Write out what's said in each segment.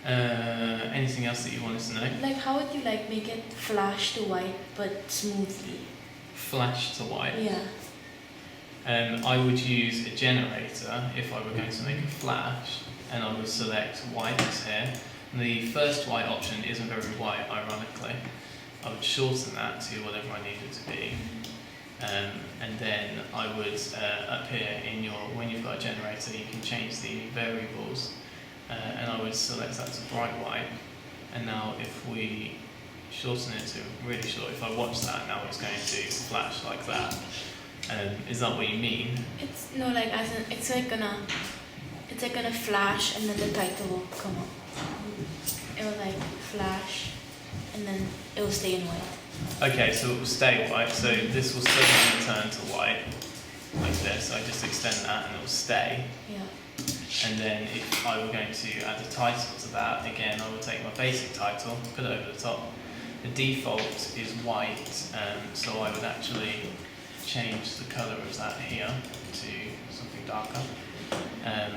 Anything else that you want us to know? Like, how would you like make it flash to white but smoothly? Flash to white. Yeah. I would use a generator if I were going to make a flash, and I would select white here. And the first white option isn't very white, ironically. I would shorten that to whatever I need it to be. And then I would, up here in your, when you've got a generator, you can change the variables. And I would select that to bright white. And now if we shorten it to really short, if I watch that, now it's going to flash like that. Is that what you mean? It's no, like as in it's like gonna flash and then the title will come up. It will like flash and then it will stay in white. Okay, so it will stay white. So this will suddenly turn to white like this. I just extend that and it will stay. Yeah. And then if I were going to add a title to that, again, I would take my basic title, put it over the top. The default is white, so I would actually change the colour of that here to something darker. And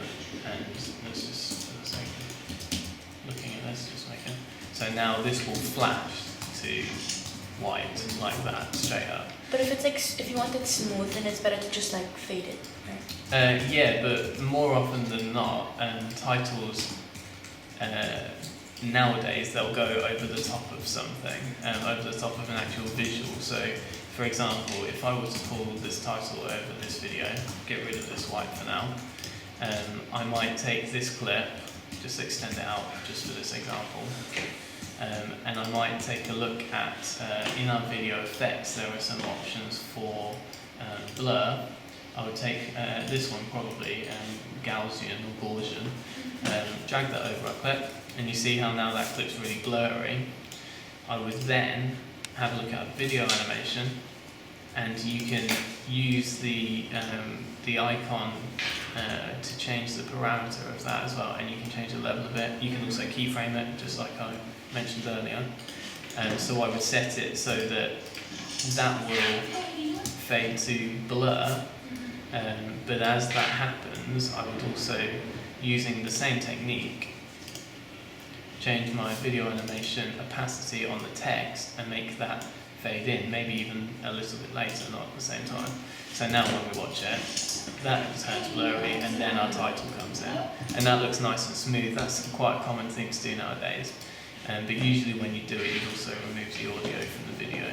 let's just, for the sake of looking at this, just make it. So now this will flash to white like that, straight up. But if it's like if you want it smooth, then it's better to just like fade it, right? Yeah, but more often than not, titles nowadays they'll go over the top of something, over the top of an actual visual. So, for example, if I were to pull this title over this video, get rid of this white for now, I might take this clip, just extend it out just for this example, and I might take a look at, in our video effects, there are some options for blur. I would take this one probably, Gaussian or Gaussian, drag that over a clip, and you see how now that clip's really blurry. I would then have a look at video animation, and you can use the icon to change the parameter of that as well, and you can change the level of it. You can also keyframe it, just like I mentioned earlier. So I would set it so that that will fade to blur, but as that happens, I would also, using the same technique, change my video animation opacity on the text and make that fade in, maybe even a little bit later, not at the same time. So now when we watch it, that turns blurry and then our title comes in. And that looks nice and smooth. That's quite a common thing to do nowadays. But usually when you do it, it also removes the audio from the video.